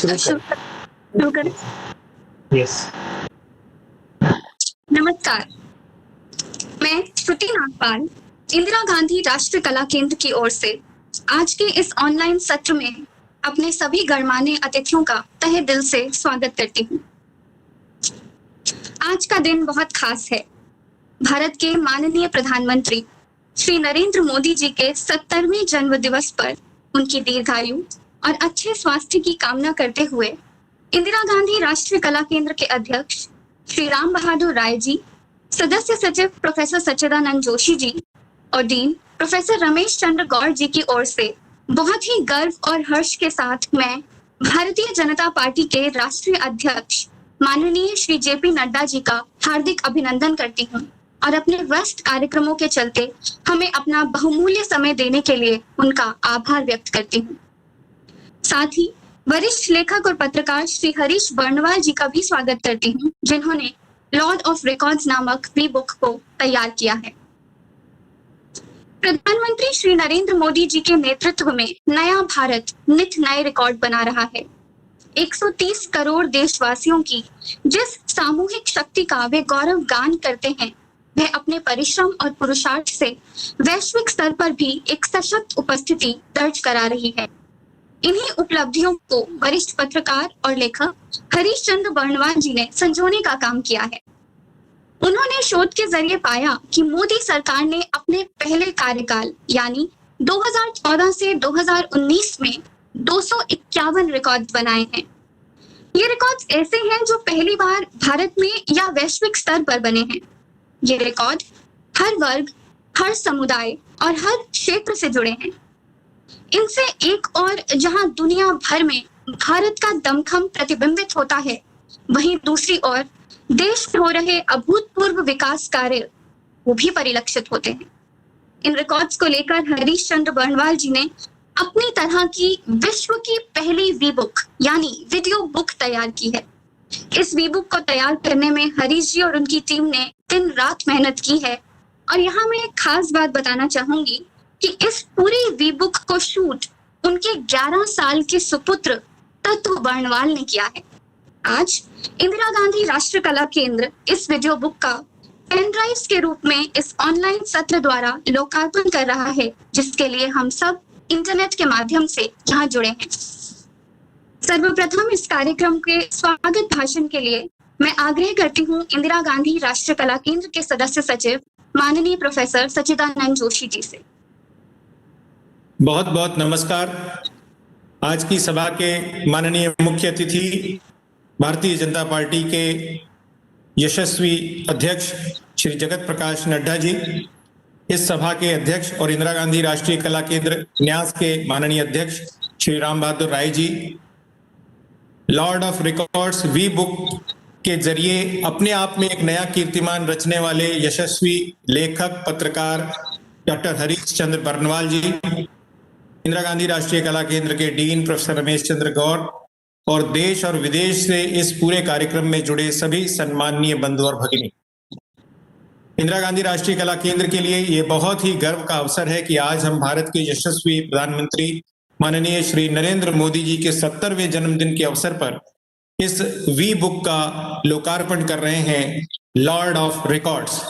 शुरू करें। यस। नमस्कार, मैं श्रुति नागपाल इंदिरा गांधी राष्ट्रीय कला केंद्र की ओर से आज के इस ऑनलाइन सत्र में अपने सभी गणमान्य अतिथियों का तहे दिल से स्वागत करती हूँ। आज का दिन बहुत खास है। भारत के माननीय प्रधानमंत्री श्री नरेंद्र मोदी जी के 70वें जन्म दिवस पर उनकी दीर्घायु और अच्छे स्वास्थ्य की कामना करते हुए इंदिरा गांधी राष्ट्रीय कला केंद्र के अध्यक्ष श्री राम बहादुर राय जी, सदस्य सचिव प्रोफेसर सच्चिदानंद जोशी जी और डीन प्रोफेसर रमेश चंद्र गौड़ जी की ओर से बहुत ही गर्व और हर्ष के साथ मैं भारतीय जनता पार्टी के राष्ट्रीय अध्यक्ष माननीय श्री जेपी नड्डा जी का हार्दिक अभिनंदन करती हूँ और अपने व्यस्त कार्यक्रमों के चलते हमें अपना बहुमूल्य समय देने के लिए उनका आभार व्यक्त करती हूँ। साथ ही वरिष्ठ लेखक और पत्रकार श्री हरीश बर्णवाल जी का भी स्वागत करती हूँ, जिन्होंने लॉर्ड ऑफ रिकॉर्ड्स नामक वी बुक को तैयार किया है। प्रधानमंत्री श्री नरेंद्र मोदी जी के नेतृत्व में नया भारत नित नए रिकॉर्ड बना रहा है। 130 करोड़ देशवासियों की जिस सामूहिक शक्ति का वे गौरव गान करते हैं, वह अपने परिश्रम और पुरुषार्थ से वैश्विक स्तर पर भी एक सशक्त उपस्थिति दर्ज करा रही है। इन्हीं उपलब्धियों को वरिष्ठ पत्रकार और लेखक हरीश चंद्र बर्णवाल जी ने संजोने का काम किया है। उन्होंने शोध के जरिए पाया कि मोदी सरकार ने अपने पहले कार्यकाल यानी 2014 से 2019 में 251 रिकॉर्ड बनाए हैं। ये रिकॉर्ड्स ऐसे हैं जो पहली बार भारत में या वैश्विक स्तर पर बने हैं। ये रिकॉर्ड हर वर्ग, हर समुदाय और हर क्षेत्र से जुड़े हैं। इनसे एक और जहां दुनिया भर में भारत का दमखम प्रतिबिंबित होता है, वहीं दूसरी ओर देश में हो रहे अभूतपूर्व विकास कार्य वो भी परिलक्षित होते हैं। इन रिकॉर्ड्स को लेकर हरीश चंद्र बर्णवाल जी ने अपनी तरह की विश्व की पहली वी बुक यानी वीडियो बुक तैयार की है। इस वी बुक को तैयार करने में हरीश जी और उनकी टीम ने दिन रात मेहनत की है और यहाँ मैं एक खास बात बताना चाहूंगी कि इस पूरी वी बुक को शूट उनके 11 साल के सुपुत्र तत्व बर्णवाल ने किया है। आज इंदिरा गांधी राष्ट्रीय कला केंद्र इस वीडियो बुक का पेन ड्राइव्स के रूप में इस ऑनलाइन सत्र द्वारा लोकार्पण कर रहा है, जिसके लिए हम सब इंटरनेट के माध्यम से यहाँ जुड़े हैं। सर्वप्रथम इस कार्यक्रम के स्वागत भाषण के लिए मैं आग्रह करती हूँ इंदिरा गांधी राष्ट्रीय कला केंद्र के सदस्य सचिव माननीय प्रोफेसर सच्चिदानंद जोशी जी से। बहुत बहुत नमस्कार। आज की सभा के माननीय मुख्य अतिथि भारतीय जनता पार्टी के यशस्वी अध्यक्ष श्री जगत प्रकाश नड्डा जी, इस सभा के अध्यक्ष और इंदिरा गांधी राष्ट्रीय कला केंद्र न्यास के माननीय अध्यक्ष Shri Ram Bahadur Rai ji, lord of records we book के जरिए अपने आप में एक नया कीर्तिमान रचने वाले यशस्वी लेखक पत्रकार डॉक्टर हरीश चंद्र बर्णवाल जी, इंदिरा गांधी राष्ट्रीय कला केंद्र के डीन प्रोफेसर रमेश चंद्र गौड़ और देश और विदेश से इस पूरे कार्यक्रम में जुड़े सभी सम्माननीय बंधु और भगिनी। इंदिरा गांधी राष्ट्रीय कला केंद्र के लिए ये बहुत ही गर्व का अवसर है कि आज हम भारत के यशस्वी प्रधानमंत्री माननीय श्री नरेंद्र मोदी जी के 70वें जन्मदिन के अवसर पर इस वी बुक का लोकार्पण कर रहे हैं, Lord of records.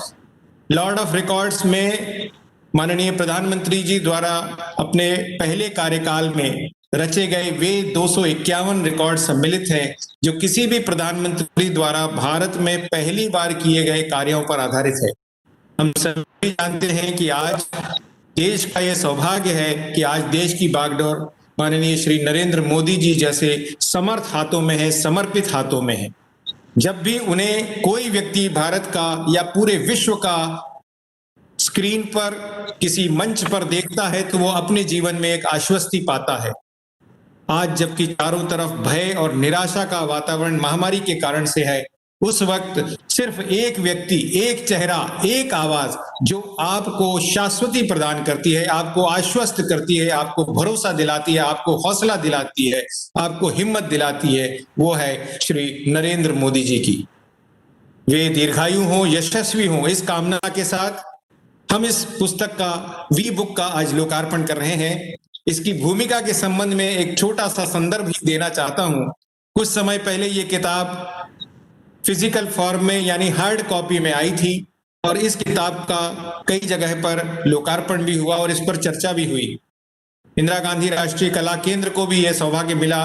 Lord of records में माननीय प्रधानमंत्री जी द्वारा अपने पहले कार्यकाल में रचे गए वे 251 रिकॉर्ड सम्मिलित हैं, जो किसी भी प्रधानमंत्री द्वारा भारत में पहली बार किए गए कार्यों पर आधारित है। हम सभी जानते हैं कि आज देश का यह सौभाग्य है कि आज देश की बागडोर माननीय श्री नरेंद्र मोदी जी जैसे समर्थ हाथों में है, समर्पित हाथों में है। जब भी उन्हें कोई व्यक्ति भारत का या पूरे विश्व का स्क्रीन पर किसी मंच पर देखता है तो वो अपने जीवन में एक आश्वस्ति पाता है। आज जबकि चारों तरफ भय और निराशा का वातावरण महामारी के कारण से है, उस वक्त सिर्फ एक व्यक्ति, एक चेहरा, एक आवाज जो आपको शाश्वती प्रदान करती है, आपको आश्वस्त करती है, आपको भरोसा दिलाती है, आपको हौसला दिलाती है, आपको हिम्मत दिलाती है, वो है श्री नरेंद्र मोदी जी की। वे दीर्घायु हों, यशस्वी हों, इस कामना के साथ हम इस पुस्तक का वी बुक का आज लोकार्पण कर रहे हैं। इसकी भूमिका के संबंध में एक छोटा सा संदर्भ ही देना चाहता हूं। कुछ समय पहले ये किताब फिजिकल फॉर्म में यानी हार्ड कॉपी में आई थी और इस किताब का कई जगह पर लोकार्पण भी हुआ और इस पर चर्चा भी हुई। इंदिरा गांधी राष्ट्रीय कला केंद्र को भी यह सौभाग्य मिला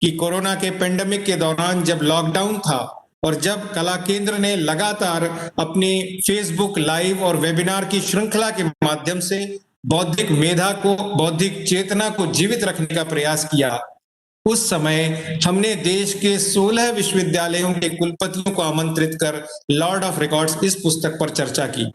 कि कोरोना के पेंडेमिक के दौरान जब लॉकडाउन था और जब कला केंद्र ने लगातार अपनी फेसबुक लाइव और वेबिनार की श्रृंखला के माध्यम से बौद्धिक मेधा को, बौद्धिक चेतना को जीवित रखने का प्रयास किया, उस समय हमने देश के 16 विश्वविद्यालयों के कुलपतियों को आमंत्रित कर लॉर्ड ऑफ रिकॉर्ड्स इस पुस्तक पर चर्चा की।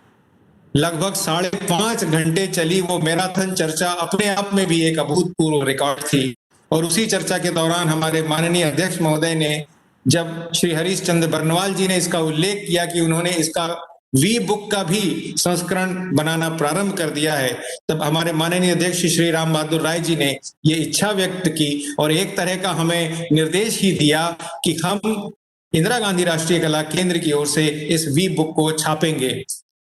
लगभग 5.5 घंटे चली वो मैराथन चर्चा अपने आप में भी एक अभूतपूर्व रिकॉर्ड थी। और उसी चर्चा के दौरान हमारे माननीय अध्यक्ष महोदय ने, जब श्री हरीश चंद्र बर्नवाल जी ने इसका उल्लेख किया कि उन्होंने इसका वी बुक का भी संस्करण बनाना प्रारंभ कर दिया है, तब हमारे माननीय अध्यक्ष श्री राम बहादुर राय जी ने ये इच्छा व्यक्त की और एक तरह का हमें निर्देश ही दिया कि हम इंदिरा गांधी राष्ट्रीय कला केंद्र की ओर से इस वी बुक को छापेंगे।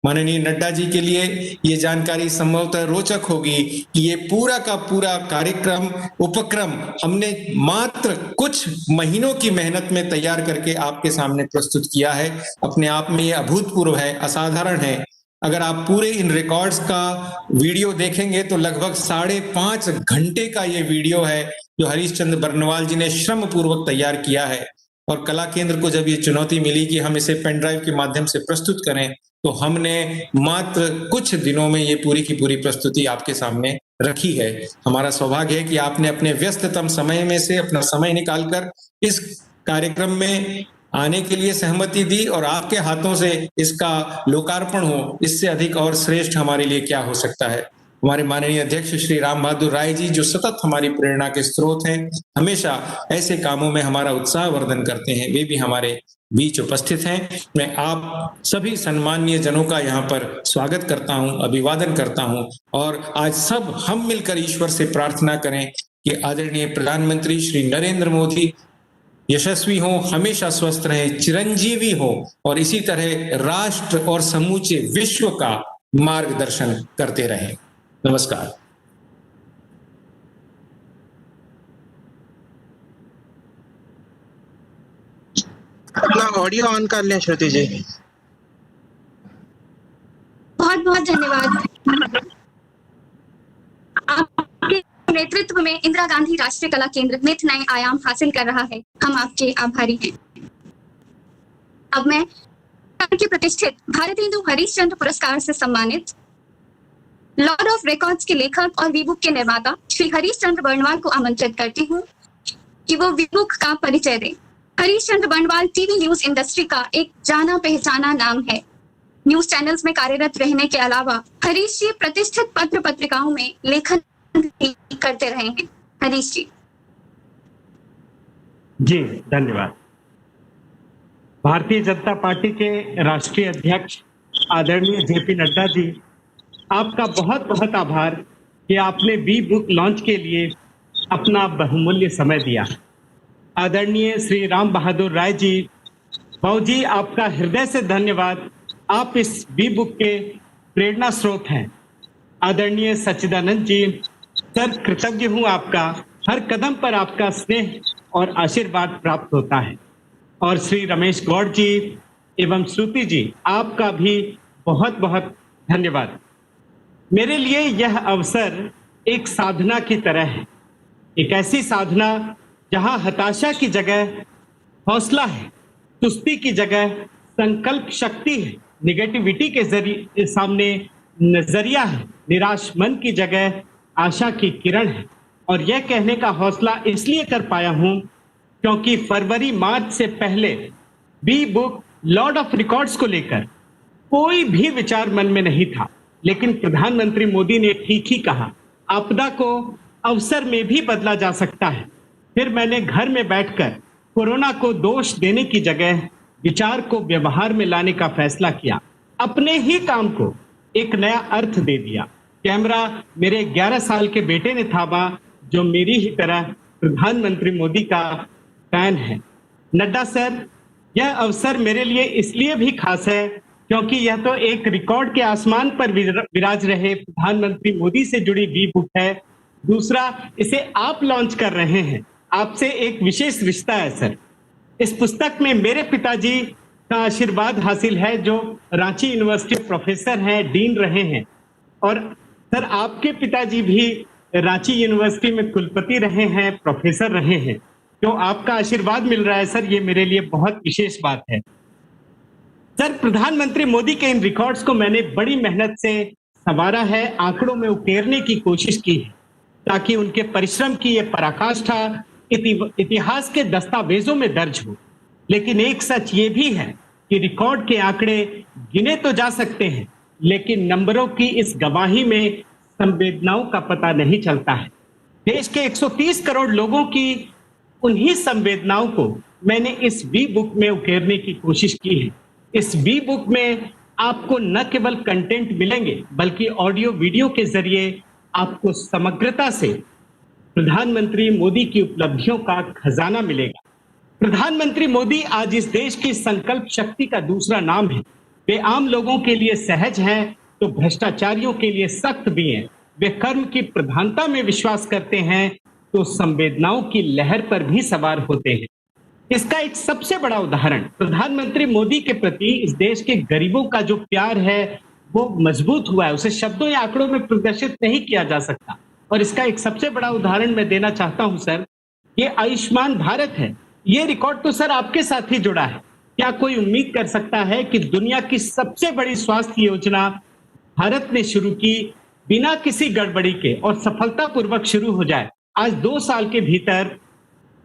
माननीय नड्डा जी के लिए ये जानकारी संभवतः रोचक होगी कि ये पूरा का पूरा कार्यक्रम, उपक्रम हमने मात्र कुछ महीनों की मेहनत में तैयार करके आपके सामने प्रस्तुत किया है। अपने आप में ये अभूतपूर्व है, असाधारण है। अगर आप पूरे इन रिकॉर्ड्स का वीडियो देखेंगे तो लगभग 5.5 घंटे का ये वीडियो है जो हरीश चंद्र बर्नवाल जी ने श्रम पूर्वक तैयार किया है। और कला केंद्र को जब ये चुनौती मिली कि हम इसे पेन ड्राइव के माध्यम से प्रस्तुत करें, तो हमने मात्र कुछ दिनों में ये पूरी की पूरी प्रस्तुति आपके सामने रखी है। हमारा सौभाग्य है कि आपने अपने व्यस्ततम समय में से अपना समय निकालकर इस कार्यक्रम में आने के लिए सहमति दी और आपके हाथों से इसका लोकार्पण हो, इससे अधिक और श्रेष्ठ हमारे लिए क्या हो सकता है। हमारे माननीय अध्यक्ष श्री राम बहादुर राय जी जो सतत हमारी प्रेरणा के स्रोत हैं, हमेशा ऐसे कामों में हमारा उत्साह वर्धन करते हैं, वे भी हमारे बीच उपस्थित हैं। मैं आप सभी सम्माननीय जनों का यहाँ पर स्वागत करता हूँ, अभिवादन करता हूँ और आज सब हम मिलकर ईश्वर से प्रार्थना करें कि आदरणीय प्रधानमंत्री श्री नरेंद्र मोदी यशस्वी हो, हमेशा स्वस्थ रहे, चिरंजीवी हो और इसी तरह राष्ट्र और समूचे विश्व का मार्गदर्शन करते रहें। नमस्कार। अपना ऑडियो ऑन कर लें श्रुति जी। बहुत बहुत धन्यवाद। आपके नेतृत्व में इंदिरा गांधी राष्ट्रीय कला केंद्र नित नए आयाम हासिल कर रहा है, हम आपके आभारी हैं। अब मैं के प्रतिष्ठित भारत हिंदू हरीश चंद्र पुरस्कार से सम्मानित लॉर्ड ऑफ रिकॉर्ड्स के लेखक और वीबुक के निर्माता श्री हरीश चंद्र बर्नवाल को आमंत्रित करती हूँ कि वो वीबुक का परिचय दें। Harish Chandra Barnwal TV news industry का एक जाना पहचाना नाम है। न्यूज चैनल्स में कार्यरत रहने के अलावा हरीश जी प्रतिष्ठित पत्र पत्रिकाओं में लेखन करते रहे हैं। हरीश जी। जी धन्यवाद। भारतीय जनता पार्टी के राष्ट्रीय अध्यक्ष आदरणीय जेपी नड्डा जी, आपका बहुत बहुत आभार कि आपने वी बुक लॉन्च के लिए अपना बहुमूल्य समय दिया। आदरणीय श्री राम बहादुर राय जी, भाऊ जी, आपका हृदय से धन्यवाद। आप इस वी बुक के प्रेरणा स्रोत हैं। आदरणीय सच्चिदानंद जी, सर कृतज्ञ हूँ आपका। हर कदम पर आपका स्नेह और आशीर्वाद प्राप्त होता है। और श्री रमेश गौड़ जी एवं श्रुति जी, आपका भी बहुत बहुत धन्यवाद। मेरे लिए यह अवसर एक साधना की तरह है, एक ऐसी साधना जहां हताशा की जगह हौसला है, सुस्ती की जगह संकल्प शक्ति है, निगेटिविटी के जरिए सामने नजरिया है, निराश मन की जगह आशा की किरण है। और यह कहने का हौसला इसलिए कर पाया हूं क्योंकि फरवरी मार्च से पहले V book lord of records को लेकर कोई भी विचार मन में नहीं था, लेकिन प्रधानमंत्री मोदी ने ठीक ही कहा, आपदा को अवसर में भी बदला जा सकता है। फिर मैंने घर में बैठकर कोरोना को दोष देने की जगह विचार को व्यवहार में लाने का फैसला किया, अपने ही काम को एक नया अर्थ दे दिया। कैमरा मेरे 11 साल के बेटे ने थामा, जो मेरी ही तरह प्रधानमंत्री मोदी का फैन है। नड्डा सर, यह अवसर मेरे लिए इसलिए भी खास है क्योंकि यह तो एक रिकॉर्ड के आसमान पर विराज रहे प्रधानमंत्री मोदी से जुड़ी वी बुक है, दूसरा, इसे आप लॉन्च कर रहे हैं, आपसे एक विशेष रिश्ता है सर। इस पुस्तक में मेरे पिताजी का आशीर्वाद हासिल है, जो रांची यूनिवर्सिटी प्रोफेसर हैं, डीन रहे हैं, और सर आपके पिताजी भी रांची यूनिवर्सिटी में कुलपति रहे हैं, प्रोफेसर रहे हैं। जो आपका आशीर्वाद मिल रहा है सर, ये मेरे लिए बहुत विशेष बात है। सर, प्रधानमंत्री मोदी के इन रिकॉर्ड्स को मैंने बड़ी मेहनत से संवारा है, आंकड़ों में उकेरने की कोशिश की है, ताकि उनके परिश्रम की ये पराकाष्ठा इतिहास के दस्तावेजों में दर्ज हो। लेकिन एक सच ये भी है कि रिकॉर्ड के आंकड़े गिने तो जा सकते हैं, लेकिन नंबरों की इस गवाही में संवेदनाओं का पता नहीं चलता है। देश के 130 करोड़ लोगों की उन्हीं संवेदनाओं को मैंने इस वी बुक में उकेरने की कोशिश की है। इस वी बुक में आपको न केवल कंटेंट मिलेंगे, बल्कि ऑडियो वीडियो के जरिए आपको समग्रता से प्रधानमंत्री मोदी की उपलब्धियों का खजाना मिलेगा। प्रधानमंत्री मोदी आज इस देश की संकल्प शक्ति का दूसरा नाम है। वे आम लोगों के लिए सहज हैं तो भ्रष्टाचारियों के लिए सख्त भी हैं। वे कर्म की प्रधानता में विश्वास करते हैं तो संवेदनाओं की लहर पर भी सवार होते हैं। इसका एक सबसे बड़ा उदाहरण प्रधानमंत्री मोदी के प्रति इस देश के गरीबों का जो प्यार है वो मजबूत हुआ है, उसे शब्दों या आंकड़ों में प्रदर्शित नहीं किया जा सकता। और इसका एक सबसे बड़ा उदाहरण मैं देना चाहता हूं सर, ये आयुष्मान भारत है। ये रिकॉर्ड तो सर आपके साथ ही जुड़ा है। क्या कोई उम्मीद कर सकता है कि दुनिया की सबसे बड़ी स्वास्थ्य योजना भारत ने शुरू की, बिना किसी गड़बड़ी के और सफलतापूर्वक शुरू हो जाए? आज 2 साल के भीतर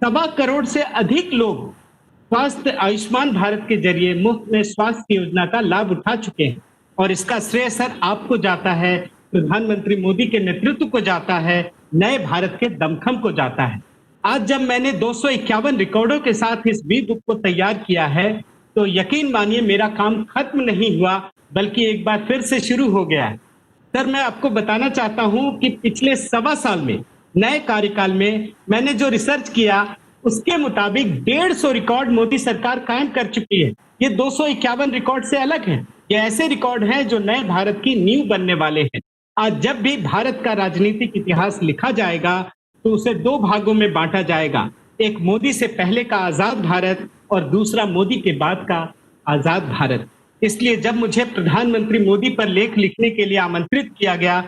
1.25 करोड़ से अधिक लोग स्वास्थ्य आयुष्मान भारत के जरिए मुफ्त में स्वास्थ्य योजना का लाभ उठा चुके हैं। और इसका श्रेय सर आपको जाता है, प्रधानमंत्री मोदी के नेतृत्व को जाता है, नए भारत के दमखम को जाता है। आज जब मैंने 251 रिकॉर्डों के साथ इस वी बुक को तैयार किया है, तो यकीन मानिए मेरा काम खत्म नहीं हुआ, बल्कि एक बार फिर से शुरू हो गया है। सर, मैं आपको बताना चाहता हूं कि पिछले 1.25 साल में, नए कार्यकाल में मैंने जो रिसर्च किया उसके मुताबिक 150 रिकॉर्ड मोदी सरकार कायम कर चुकी है। ये 251 रिकॉर्ड से अलग है। ये ऐसे रिकॉर्ड हैं जो नए भारत की नींव बनने वाले हैं। आज जब भी भारत का राजनीतिक इतिहास लिखा जाएगा तो उसे 2 भागों में बांटा जाएगा, एक मोदी से पहले का आजाद भारत और दूसरा मोदी के बाद का आजाद भारत। इसलिए जब मुझे प्रधानमंत्री मोदी पर लेख लिखने के लिए आमंत्रित किया गया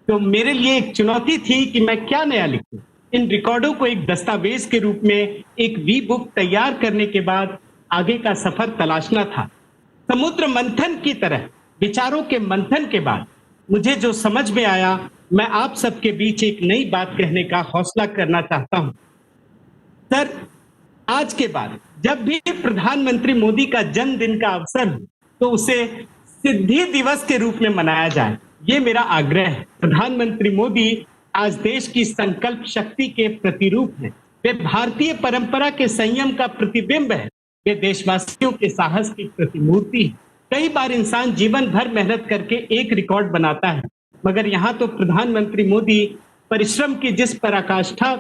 तो मेरे लिए एक चुनौती थी कि मैं क्या नया लिखूं। इन रिकॉर्डों को एक दस्तावेज के रूप में एक वी बुक तैयार करने के बाद आगे का सफर तलाशना था। समुद्र मंथन की तरह विचारों के मंथन के बाद मुझे जो समझ में आया, मैं आप सबके बीच एक नई बात कहने का हौसला करना चाहता हूं। सर, आज के बाद जब भी प्रधानमंत्री मोदी का जन्मदिन का अवसर हो तो उसे सिद्धि दिवस के रूप में मनाया जाए, ये मेरा आग्रह है। प्रधानमंत्री मोदी आज देश की संकल्प शक्ति के प्रतिरूप हैं। वे भारतीय परंपरा के संयम का प्रतिबिंब है। वे देशवासियों के साहस की प्रतिमूर्ति है। कई बार इंसान जीवन भर मेहनत करके एक रिकॉर्ड बनाता है, मगर यहाँ तो प्रधानमंत्री मोदी परिश्रम की जिस पराकाष्ठा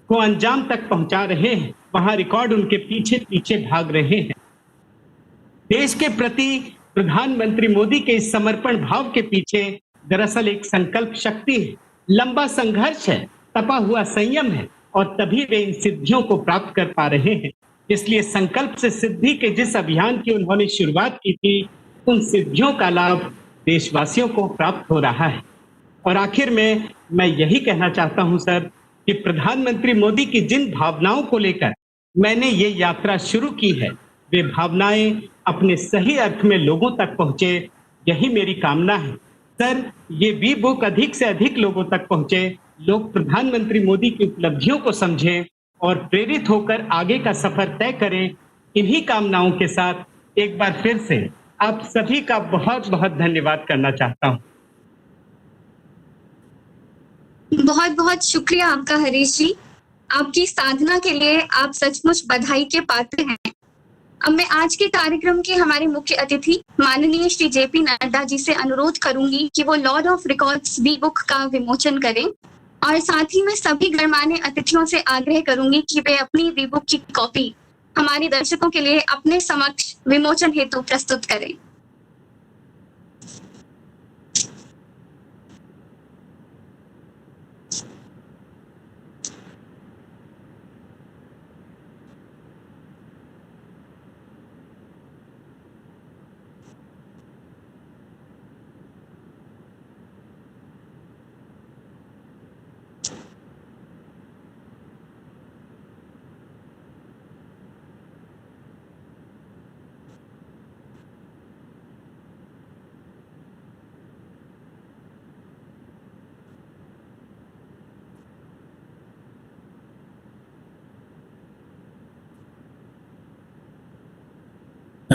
को अंजाम तक पहुंचा रहे हैं, वहां रिकॉर्ड उनके पीछे पीछे भाग रहे हैं। देश के प्रति प्रधानमंत्री मोदी के इस समर्पण भाव के पीछे दरअसल एक संकल्प शक्ति है, लंबा संघर्ष है, तपा हुआ संयम है, और तभी वे इन सिद्धियों को प्राप्त कर पा रहे हैं। इसलिए संकल्प से सिद्धि के जिस अभियान की उन्होंने शुरुआत की थी, उन सिद्धियों का लाभ देशवासियों को प्राप्त हो रहा है। और आखिर में मैं यही कहना चाहता हूं सर कि प्रधानमंत्री मोदी की जिन भावनाओं को लेकर मैंने ये यात्रा शुरू की है, वे भावनाएं अपने सही अर्थ में लोगों तक पहुंचे, यही मेरी कामना है। सर, ये वी बुक अधिक से अधिक लोगों तक पहुंचे, लोग प्रधानमंत्री मोदी की उपलब्धियों को समझें और प्रेरित होकर आगे का सफर तय करें। इन्हीं कामनाओं के साथ एक बार फिर से आप सभी का बहुत बहुत धन्यवाद करना चाहता हूं। बहुत बहुत शुक्रिया आपका हरीश जी। आपकी साधना के लिए आप सचमुच बधाई के पात्र हैं। अब मैं आज के कार्यक्रम के हमारे मुख्य अतिथि माननीय श्री जेपी नड्डा जी से अनुरोध करूंगी कि वो lord of records we book का विमोचन करें, और साथ ही मैं सभी गणमान्य अतिथियों से आग्रह करूंगी कि वे अपनी वी बुक की कॉपी हमारे दर्शकों के लिए अपने समक्ष विमोचन हेतु प्रस्तुत करें।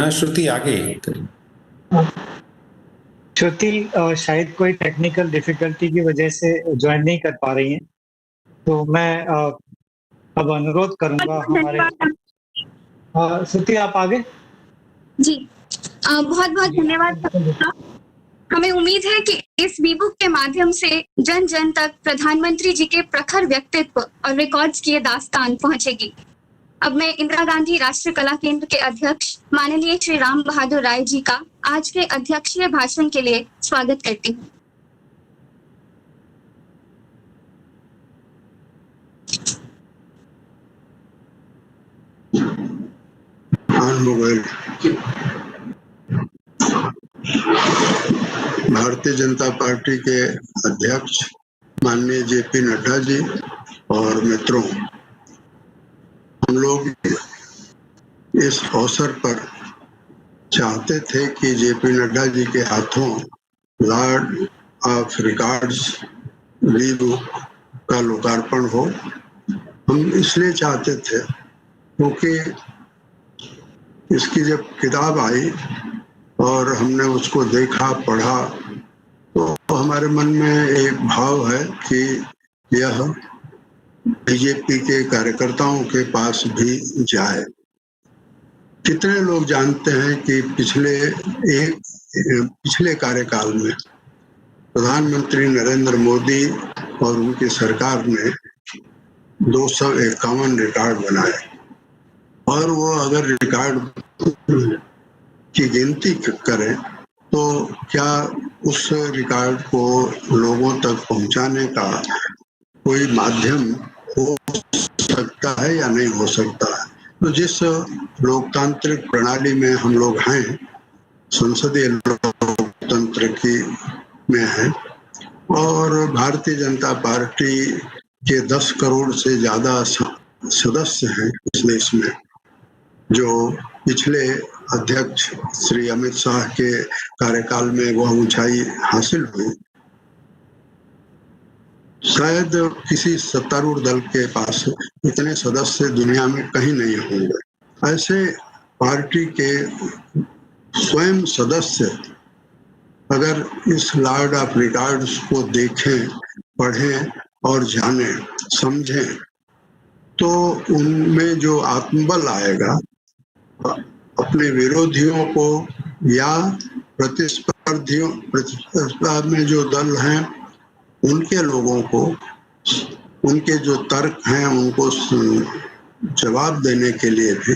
हाँ श्रुति आगे करिए। श्रुति शायद कोई टेक्निकल डिफिकल्टी की वजह से ज्वाइन नहीं कर पा रही हैं, तो मैं अब अनुरोध करूंगा हमारे श्रुति आप आगे। जी बहुत बहुत धन्यवाद। हमें उम्मीद है कि इस वीबुक के माध्यम से जन जन तक प्रधानमंत्री जी के प्रखर व्यक्तित्व और रिकॉर्ड्स की दास्तान पहुंचेगी। अब मैं इंदिरा गांधी राष्ट्रीय कला केंद्र के अध्यक्ष माननीय श्री राम बहादुर राय जी का आज के अध्यक्षीय भाषण के लिए स्वागत करती हूँ। भारतीय जनता पार्टी के अध्यक्ष माननीय जेपी नड्डा जी और मित्रों, हम लोग इस अवसर पर चाहते थे कि जेपी नड्डा जी के हाथों लॉर्ड ऑफ रिकॉर्ड्स वी-बुक का लोकार्पण हो। हम इसलिए चाहते थे क्योंकि इसकी जब किताब आई और हमने उसको देखा पढ़ा तो हमारे मन में एक भाव है कि यह बीजेपी के कार्यकर्ताओं के पास भी जाए। कितने लोग जानते हैं कि पिछले कार्यकाल में प्रधानमंत्री नरेंद्र मोदी और उनकी सरकार ने 251 रिकॉर्ड बनाए, और वो अगर रिकॉर्ड की गिनती करें तो क्या उस रिकॉर्ड को लोगों तक पहुंचाने का कोई माध्यम हो सकता है या नहीं हो सकता है। तो जिस लोकतांत्रिक प्रणाली में हम लोग हैं, संसदीय लोकतंत्र की में हैं, और भारतीय जनता पार्टी के 10 करोड़ से ज्यादा सदस्य हैं इस देश में, जो पिछले अध्यक्ष श्री अमित शाह के कार्यकाल में वह ऊंचाई हासिल हुई, शायद किसी सत्तारूढ़ दल के पास इतने सदस्य दुनिया में कहीं नहीं होंगे। ऐसे पार्टी के स्वयं सदस्य अगर इस लॉर्ड ऑफ रिकॉर्ड्स को देखें, पढ़ें और जानें, समझें, तो उनमें जो आत्मबल आएगा, अपने विरोधियों को या प्रतिस्पर्धा में जो दल हैं उनके लोगों को, उनके जो तर्क हैं उनको जवाब देने के लिए भी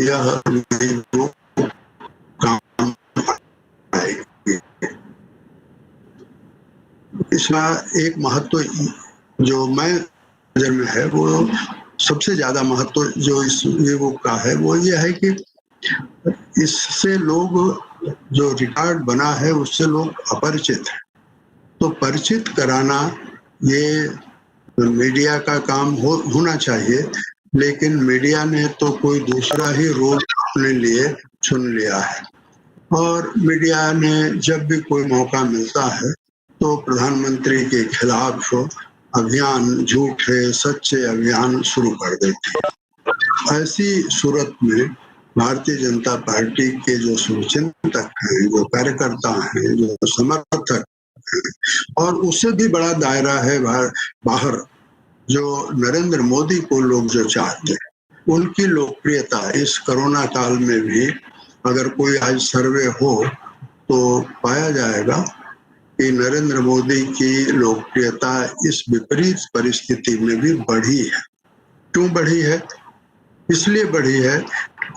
यह काम आएगी। इसका एक महत्व जो मैं नजर में है, वो सबसे ज्यादा महत्व जो इस वी-बुक का है वो ये है कि इससे लोग, जो रिकॉर्ड बना है उससे लोग अपरिचित हैं, तो परिचित कराना ये मीडिया का काम होना चाहिए। लेकिन मीडिया ने तो कोई दूसरा ही रोल अपने लिए चुन लिया है, और मीडिया ने जब भी कोई मौका मिलता है तो प्रधानमंत्री के खिलाफ अभियान, झूठे सच्चे अभियान शुरू कर देती है। ऐसी सूरत में भारतीय जनता पार्टी के जो शुभचिंतक हैं, जो कार्यकर्ता हैं, जो समर्थक हैं, और उससे भी बड़ा दायरा है बाहर जो नरेंद्र मोदी को लोग जो चाहते हैं, उनकी लोकप्रियता इस कोरोना काल में भी अगर कोई आज सर्वे हो तो पाया जाएगा कि नरेंद्र मोदी की लोकप्रियता इस विपरीत परिस्थिति में भी बढ़ी है। क्यों बढ़ी है? इसलिए बढ़ी है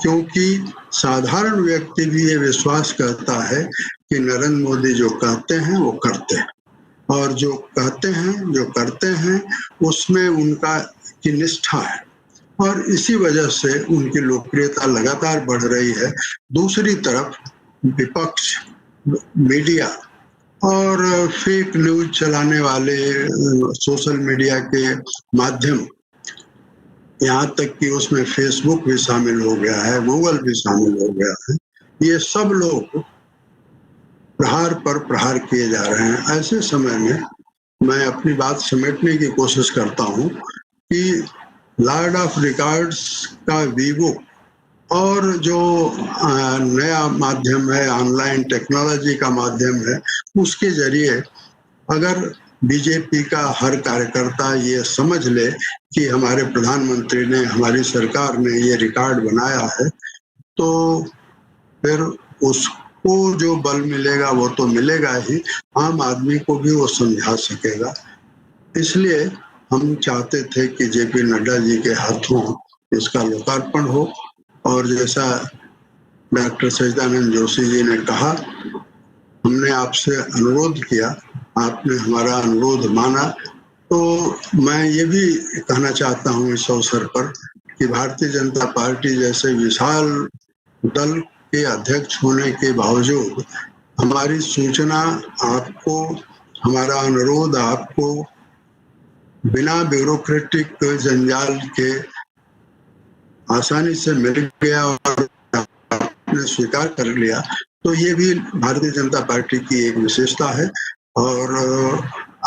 क्योंकि साधारण व्यक्ति भी ये विश्वास करता है कि नरेंद्र मोदी जो कहते हैं वो करते हैं, और जो कहते हैं, जो करते हैं, उसमें उनका की निष्ठा है, और इसी वजह से उनकी लोकप्रियता लगातार बढ़ रही है। दूसरी तरफ विपक्ष, मीडिया और फेक न्यूज चलाने वाले सोशल मीडिया के माध्यम, यहाँ तक कि उसमें फेसबुक भी शामिल हो गया है, गूगल भी शामिल हो गया है, ये सब लोग प्रहार पर प्रहार किए जा रहे हैं। ऐसे समय में मैं अपनी बात समेटने की कोशिश करता हूँ कि लॉर्ड ऑफ रिकॉर्ड्स का वी-बुक और जो नया माध्यम है, ऑनलाइन टेक्नोलॉजी का माध्यम है, उसके जरिए अगर बीजेपी का हर कार्यकर्ता ये समझ ले कि हमारे प्रधानमंत्री ने, हमारी सरकार ने ये रिकॉर्ड बनाया है, तो फिर उसको जो बल मिलेगा वो तो मिलेगा ही, आम आदमी को भी वो समझा सकेगा। इसलिए हम चाहते थे कि जेपी नड्डा जी के हाथों इसका लोकार्पण हो, और जैसा डॉक्टर सच्चिदानंद जोशी जी ने कहा, हमने आपसे अनुरोध किया, आपने हमारा अनुरोध माना। तो मैं ये भी कहना चाहता हूँ इस अवसर पर कि भारतीय जनता पार्टी जैसे विशाल दल के अध्यक्ष होने के बावजूद हमारी सूचना आपको, हमारा अनुरोध आपको बिना ब्यूरोक्रेटिक जंजाल के आसानी से मिल गया और आपने स्वीकार कर लिया, तो ये भी भारतीय जनता पार्टी की एक विशेषता है। और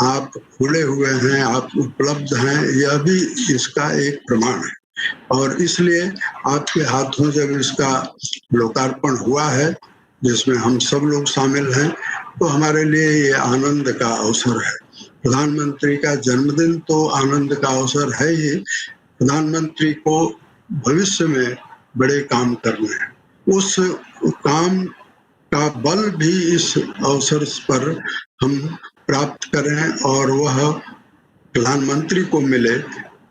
आप खुले हुए हैं, आप उपलब्ध हैं, यह भी इसका एक प्रमाण है। और इसलिए आपके हाथों जब इसका लोकार्पण हुआ है, जिसमें हम सब लोग शामिल हैं, तो हमारे लिए ये आनंद का अवसर है। प्रधानमंत्री का जन्मदिन तो आनंद का अवसर है ही, प्रधानमंत्री को भविष्य में बड़े काम करने हैं, उस काम का बल भी इस अवसर पर हम प्राप्त करें और वह प्रधानमंत्री को मिले,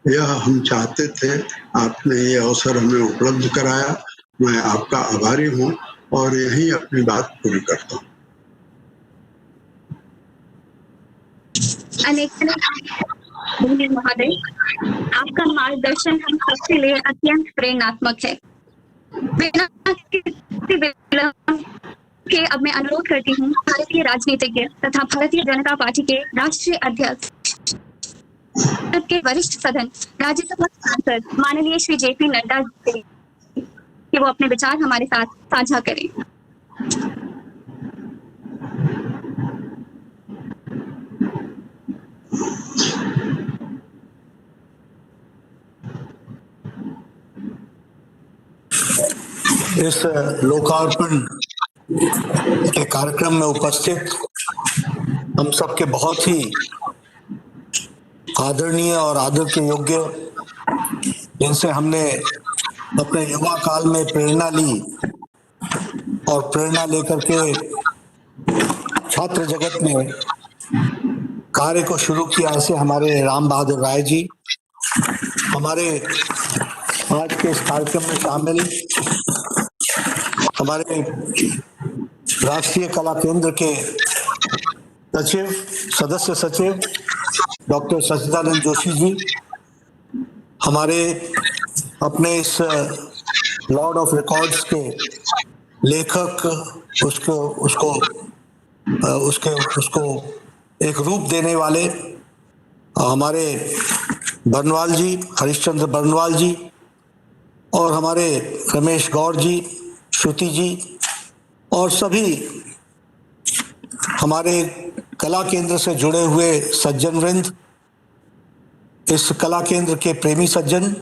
यह हम चाहते थे। आपने ये अवसर हमें उपलब्ध कराया, मैं आपका आभारी हूँ और यही अपनी बात पूरी करता हूँ। अनेक महोदय, आपका मार्गदर्शन हम सबके लिए अत्यंत प्रेरणात्मक है। बिना किसी विलंब के अब मैं अनुरोध करती हूँ भारतीय राजनीतिज्ञ तथा भारतीय जनता पार्टी के राष्ट्रीय अध्यक्ष के वरिष्ठ सदन राज्यसभा सांसद माननीय श्री जेपी नड्डा जी कि वो अपने विचार हमारे साथ साझा करें। इस लोकार्पण के कार्यक्रम में उपस्थित हम सबके बहुत ही आदरणीय और आदर के योग्य, जिनसे हमने अपने युवा काल में प्रेरणा ली और प्रेरणा लेकर के छात्र जगत में कार्य को शुरू किया, ऐसे हमारे राम बहादुर राय जी हमारे आज के इस कार्यक्रम में शामिल, हमारे राष्ट्रीय कला केंद्र के सचिव, सदस्य सचिव डॉक्टर सच्चिदानंद जोशी जी, हमारे अपने इस लॉर्ड ऑफ रिकॉर्ड्स के लेखक, उसको एक रूप देने वाले हमारे बर्नवाल जी, हरिश्चंद्र बर्नवाल जी, और हमारे रमेश गौड़ जी, श्रुति जी, और सभी हमारे कला केंद्र से जुड़े हुए सज्जन वृंद, इस कला केंद्र के प्रेमी सज्जन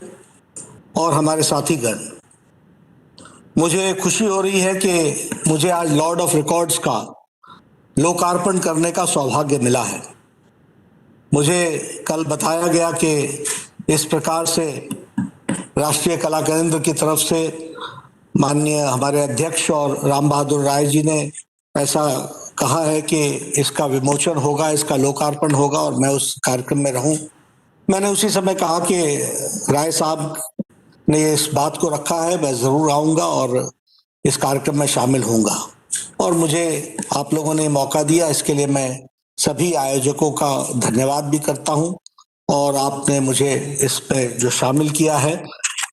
और हमारे साथीगण, मुझे खुशी हो रही है कि मुझे आज लॉर्ड ऑफ रिकॉर्ड्स का लोकार्पण करने का सौभाग्य मिला है। मुझे कल बताया गया कि इस प्रकार से राष्ट्रीय कला केंद्र की तरफ से माननीय हमारे अध्यक्ष और राम बहादुर राय जी ने ऐसा कहा है कि इसका विमोचन होगा, इसका लोकार्पण होगा और मैं उस कार्यक्रम में रहूं। मैंने उसी समय कहा कि राय साहब ने इस बात को रखा है, मैं जरूर आऊंगा और इस कार्यक्रम में शामिल होऊंगा, और मुझे आप लोगों ने मौका दिया, इसके लिए मैं सभी आयोजकों का धन्यवाद भी करता हूं, और आपने मुझे इस पे जो शामिल किया है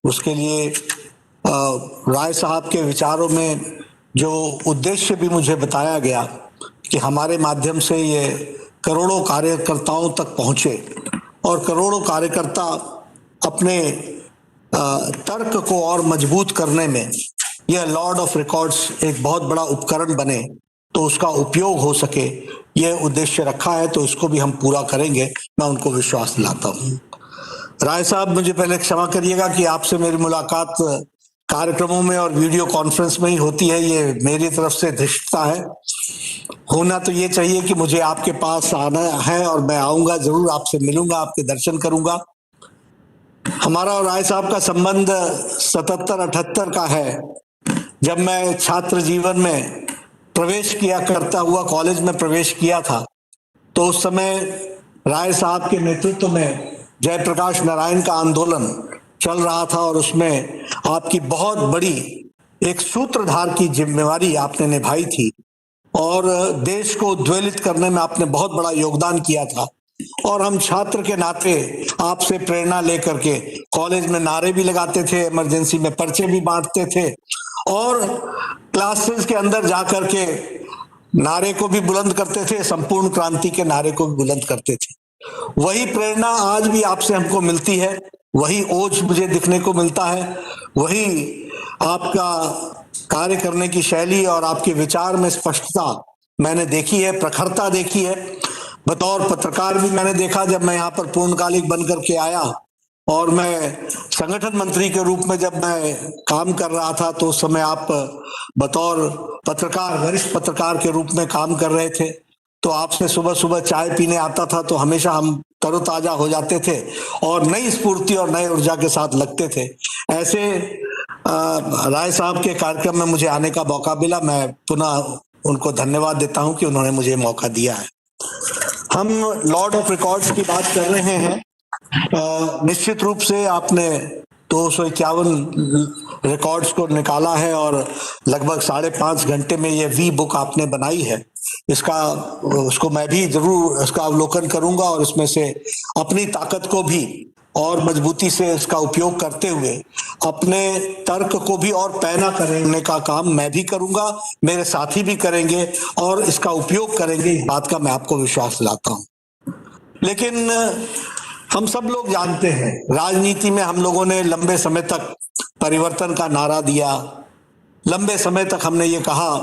उसके लिए राय साहब के विचारों में जो उद्देश्य भी मुझे बताया गया कि हमारे माध्यम से ये करोड़ों कार्यकर्ताओं तक पहुंचे और करोड़ों कार्यकर्ता अपने तर्क को और मजबूत करने में यह लॉर्ड ऑफ रिकॉर्ड्स एक बहुत बड़ा उपकरण बने, तो उसका उपयोग हो सके, यह उद्देश्य रखा है, तो इसको भी हम पूरा करेंगे, मैं उनको विश्वास दिलाता हूँ। राय साहब, मुझे पहले क्षमा करिएगा कि आपसे मेरी मुलाकात कार्यक्रमों में और वीडियो कॉन्फ्रेंस में ही होती है, ये मेरी तरफ से धृष्टता है। होना तो ये चाहिए कि मुझे आपके पास आना है और मैं आऊंगा, जरूर आपसे मिलूंगा, आपके दर्शन करूंगा। हमारा और राय साहब का संबंध 77-78 का है। जब मैं छात्र जीवन में प्रवेश किया करता हुआ कॉलेज में प्रवेश किया था, तो उस समय राय साहब के नेतृत्व में जयप्रकाश नारायण का आंदोलन चल रहा था और उसमें आपकी बहुत बड़ी एक सूत्रधार की जिम्मेवारी आपने निभाई थी और देश को उद्वेलित करने में आपने बहुत बड़ा योगदान किया था। और हम छात्र के नाते आपसे प्रेरणा लेकर के कॉलेज में नारे भी लगाते थे, इमरजेंसी में पर्चे भी बांटते थे और क्लासेस के अंदर जाकर के नारे को भी बुलंद करते थे, संपूर्ण क्रांति के नारे को भी बुलंद करते थे। वही प्रेरणा आज भी आपसे हमको मिलती है, वही ओज मुझे दिखने को मिलता है, वही आपका कार्य करने की शैली और आपके विचार में स्पष्टता मैंने देखी है, प्रखरता देखी है। बतौर पत्रकार भी मैंने देखा, जब मैं यहाँ पर पूर्णकालिक बन करके आया और मैं संगठन मंत्री के रूप में जब मैं काम कर रहा था, तो उस समय आप बतौर पत्रकार, वरिष्ठ पत्रकार के रूप में काम कर रहे थे। तो आपसे सुबह सुबह चाय पीने आता था तो हमेशा हम तरोताजा हो जाते थे और नई स्फूर्ति और नई ऊर्जा के साथ लगते थे। ऐसे राय साहब के कार्यक्रम में मुझे आने का मौका मिला। मैं पुनः उनको धन्यवाद देता हूं कि उन्होंने मुझे मौका दिया है। हम लॉर्ड ऑफ रिकॉर्ड्स की बात कर रहे हैं। निश्चित रूप से आपने 251 रिकॉर्ड्स को निकाला है और लगभग 5.5 घंटे में ये वी बुक आपने बनाई है। उसको मैं भी जरूर इसका अवलोकन करूंगा और इसमें से अपनी ताकत को भी और मजबूती से इसका उपयोग करते हुए अपने तर्क को भी और पैना करने का काम मैं भी करूंगा, मेरे साथी भी करेंगे और इसका उपयोग करेंगे, इस बात का मैं आपको विश्वास दिलाता हूं। लेकिन हम सब लोग जानते हैं, राजनीति में हम लोगों ने लंबे समय तक परिवर्तन का नारा दिया, लंबे समय तक हमने ये कहा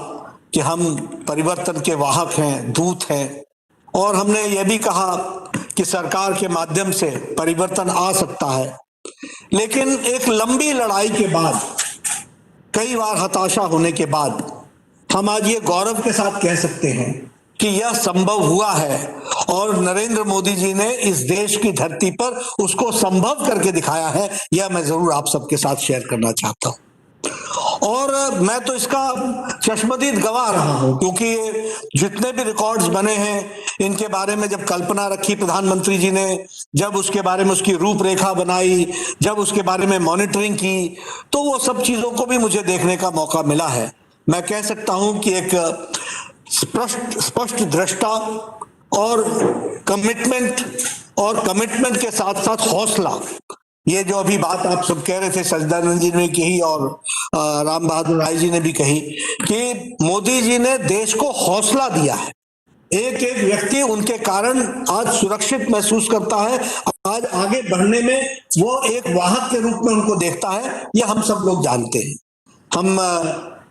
कि हम परिवर्तन के वाहक हैं, दूत हैं, और हमने ये भी कहा कि सरकार के माध्यम से परिवर्तन आ सकता है। लेकिन एक लंबी लड़ाई के बाद, कई बार हताशा होने के बाद, हम आज ये गौरव के साथ कह सकते हैं कि यह संभव हुआ है और नरेंद्र मोदी जी ने इस देश की धरती पर उसको संभव करके दिखाया है। यह मैं जरूर आप सबके साथ शेयर करना चाहता हूं और मैं तो इसका चश्मदीद गवाह रहा हूं, क्योंकि जितने भी रिकॉर्ड्स बने हैं इनके बारे में जब कल्पना रखी प्रधानमंत्री जी ने, जब उसके बारे में उसकी रूपरेखा बनाई, जब उसके बारे में मॉनिटरिंग की, तो वो सब चीजों को भी मुझे देखने का मौका मिला है। मैं कह सकता हूं कि एक स्पष्ट दृष्टा और कमिटमेंट के साथ साथ हौसला, ये जो अभी बात आप सब कह रहे थे, सच्चिदानंद जी ने कही और राम बहादुर राय जी ने भी कही कि मोदी जी ने देश को हौसला दिया है। एक एक व्यक्ति उनके कारण आज सुरक्षित महसूस करता है, आज आगे बढ़ने में वो एक वाहक के रूप में उनको देखता है। ये हम सब लोग जानते हैं।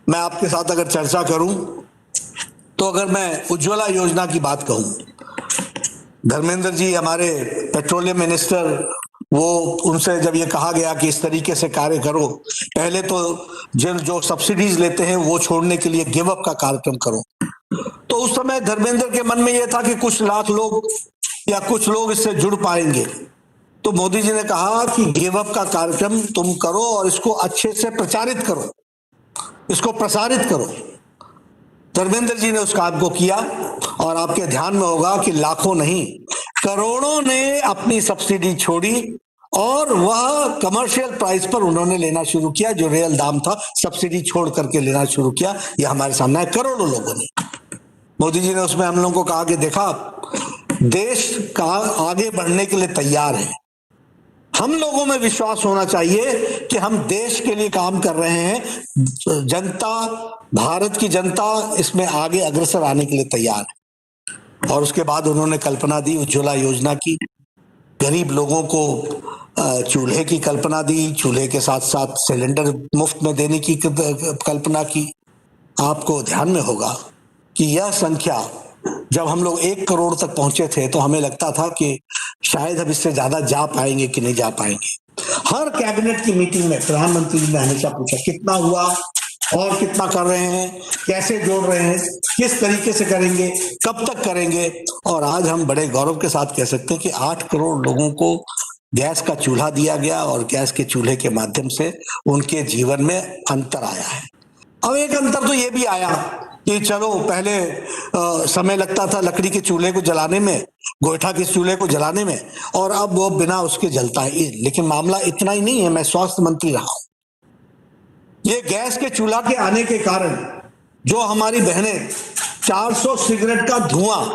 मैं आपके साथ अगर चर्चा करूं तो अगर मैं उज्ज्वला योजना की बात कहूं, धर्मेंद्र जी हमारे पेट्रोलियम मिनिस्टर, वो उनसे जब ये कहा गया कि इस तरीके से कार्य करो, पहले तो जो सब्सिडीज लेते हैं वो छोड़ने के लिए गिव अप का कार्यक्रम करो, तो उस समय धर्मेंद्र के मन में ये था कि कुछ लाख लोग या कुछ लोग इससे जुड़ पाएंगे। तो मोदी जी ने कहा कि गिव अप का कार्यक्रम तुम करो और इसको अच्छे से प्रचारित करो, इसको प्रसारित करो। धर्मेंद्र जी ने उस काम को किया और आपके ध्यान में होगा कि लाखों नहीं, करोड़ों ने अपनी सब्सिडी छोड़ी और वह कमर्शियल प्राइस पर उन्होंने लेना शुरू किया, जो रियल दाम था सब्सिडी छोड़ करके लेना शुरू किया। यह हमारे सामने है, करोड़ों लोगों ने। मोदी जी ने उसमें हम लोगों को कहा कि देखा, देश का आगे बढ़ने के लिए तैयार है, हम लोगों में विश्वास होना चाहिए कि हम देश के लिए काम कर रहे हैं, जनता, भारत की जनता इसमें आगे अग्रसर आने के लिए तैयार है। और उसके बाद उन्होंने कल्पना दी उज्ज्वला योजना की, गरीब लोगों को चूल्हे की कल्पना दी, चूल्हे के साथ साथ सिलेंडर मुफ्त में देने की कल्पना की। आपको ध्यान में होगा कि यह संख्या, जब हम लोग 1 करोड़ तक पहुंचे थे तो हमें लगता था कि शायद हम इससे ज्यादा जा पाएंगे कि नहीं जा पाएंगे। हर कैबिनेट की मीटिंग में प्रधानमंत्री जी ने हमेशा पूछा कितना हुआ और कितना कर रहे हैं, कैसे जोड़ रहे हैं, किस तरीके से करेंगे, कब तक करेंगे। और आज हम बड़े गौरव के साथ कह सकते हैं कि 8 करोड़ लोगों को गैस का चूल्हा दिया गया और गैस के चूल्हे के माध्यम से उनके जीवन में अंतर आया है। अब एक अंतर तो ये भी आया कि चलो पहले समय लगता था लकड़ी के चूल्हे को जलाने में, गोईठा के चूल्हे को जलाने में, और अब वो बिना उसके जलता है। लेकिन मामला इतना ही नहीं है, मैं स्वास्थ्य मंत्री रहा हूं। ये गैस के चूल्हा के आने के कारण जो हमारी बहनें 400 सिगरेट का धुआं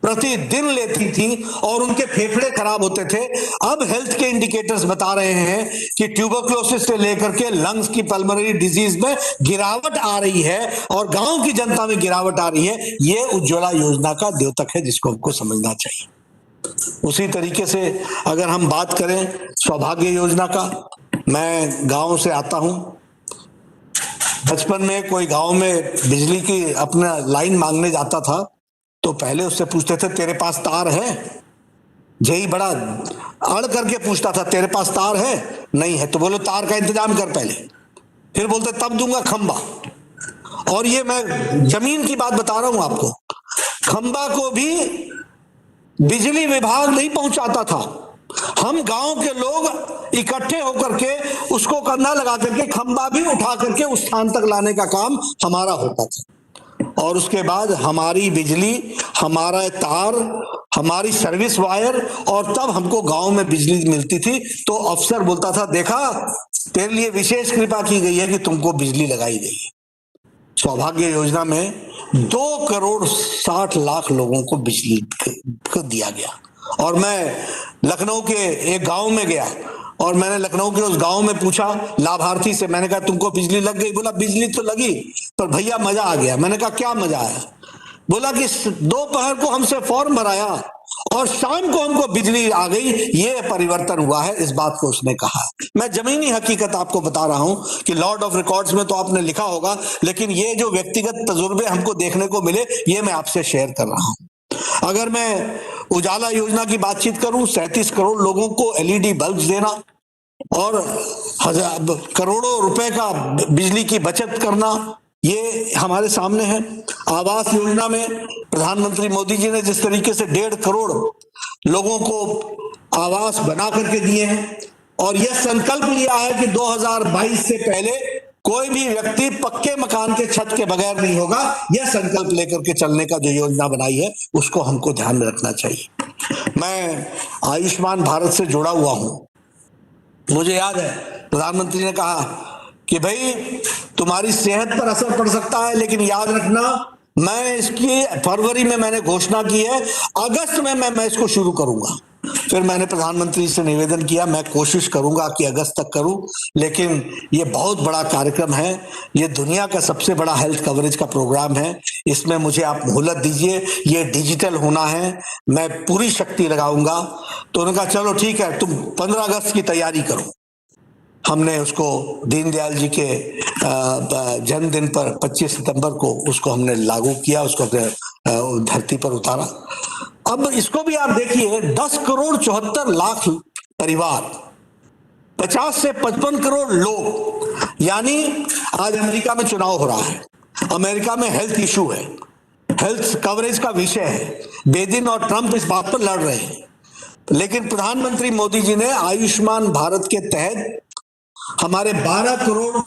प्रतिदिन लेती थी और उनके फेफड़े खराब होते थे, अब हेल्थ के इंडिकेटर्स बता रहे हैं कि ट्यूबरक्लोसिस से लेकर के लंग्स की पल्मोनरी डिजीज में गिरावट आ रही है और गांव की जनता में गिरावट आ रही है। ये उज्ज्वला योजना का द्योतक है जिसको हमको समझना चाहिए। उसी तरीके से अगर हम बात करें सौभाग्य योजना का, मैं गांव से आता हूं। बचपन में कोई गांव में बिजली की अपना लाइन मांगने जाता था तो पहले उससे पूछते थे तेरे पास तार है? जय बड़ा अड़ करके पूछता था तेरे पास तार है? नहीं है तो बोलो तार का इंतजाम कर पहले, फिर बोलते तब दूंगा खंबा। और ये मैं जमीन की बात बता रहा हूं आपको, खंबा को भी बिजली विभाग नहीं पहुंचाता था, हम गांव के लोग इकट्ठे होकर के उसको कंधा लगा करके खंबा भी उठा करके उस स्थान तक लाने का काम हमारा होता था। और उसके बाद हमारी बिजली, हमारा तार, हमारी सर्विस वायर, और तब हमको गांव में बिजली मिलती थी। तो अफसर बोलता था देखा तेरे लिए विशेष कृपा की गई है कि तुमको बिजली लगाई गई है। सौभाग्य योजना में 2 करोड़ 60 लाख लोगों को बिजली को दिया गया। और मैं लखनऊ के एक गांव में गया और मैंने लखनऊ के उस गांव में पूछा लाभार्थी से, मैंने कहा तुमको बिजली लग गई? बोला बिजली तो लगी पर भैया मजा आ गया। मैंने कहा क्या मजा आया? बोला कि दोपहर को हमसे फॉर्म भराया और शाम को हमको बिजली आ गई। ये परिवर्तन हुआ है, इस बात को उसने कहा। मैं जमीनी हकीकत आपको बता रहा हूं कि लॉर्ड ऑफ रिकॉर्ड्स में तो आपने लिखा होगा, लेकिन ये जो व्यक्तिगत तजुर्बे हमको देखने को मिले ये मैं आपसे शेयर कर रहा हूं। अगर मैं उजाला योजना की बातचीत करूं, 37 करोड़ लोगों को एलईडी बल्ब देना और करोड़ों रुपए का बिजली की बचत करना, ये हमारे सामने है। आवास योजना में प्रधानमंत्री मोदी जी ने जिस तरीके से 1.5 करोड़ लोगों को आवास बना करके दिए हैं और यह संकल्प लिया है कि 2022 से पहले कोई भी व्यक्ति पक्के मकान के छत के बगैर नहीं होगा। यह संकल्प लेकर के चलने का जो योजना बनाई है उसको हमको ध्यान में रखना चाहिए। मैं आयुष्मान भारत से जुड़ा हुआ हूं। मुझे याद है प्रधानमंत्री ने कहा कि भाई तुम्हारी सेहत पर असर पड़ सकता है, लेकिन याद रखना मैं इसकी फरवरी में मैंने घोषणा की है, अगस्त में मैं इसको शुरू करूंगा। फिर मैंने प्रधानमंत्री से निवेदन किया मैं कोशिश करूंगा कि अगस्त तक करूं, लेकिन ये बहुत बड़ा कार्यक्रम है, ये दुनिया का सबसे बड़ा हेल्थ कवरेज का प्रोग्राम है, इसमें मुझे आप मोहलत दीजिए, ये डिजिटल होना है, मैं पूरी शक्ति लगाऊंगा। तो उन्होंने कहा चलो ठीक है तुम 15 अगस्त की तैयारी करो। हमने उसको दीनदयाल जी के जन्मदिन पर 25 सितंबर को उसको हमने लागू किया, उसको धरती पर उतारा। अब इसको भी आप देखिए 10 करोड़ 74 लाख परिवार, 50 से 55 करोड़ लोग, यानी आज अमेरिका में चुनाव हो रहा है, अमेरिका में हेल्थ इशू है, हेल्थ कवरेज का विषय है, बेदिन और ट्रंप इस बात पर लड़ रहे हैं, लेकिन प्रधानमंत्री मोदी जी ने आयुष्मान भारत के तहत हमारे 12 करोड़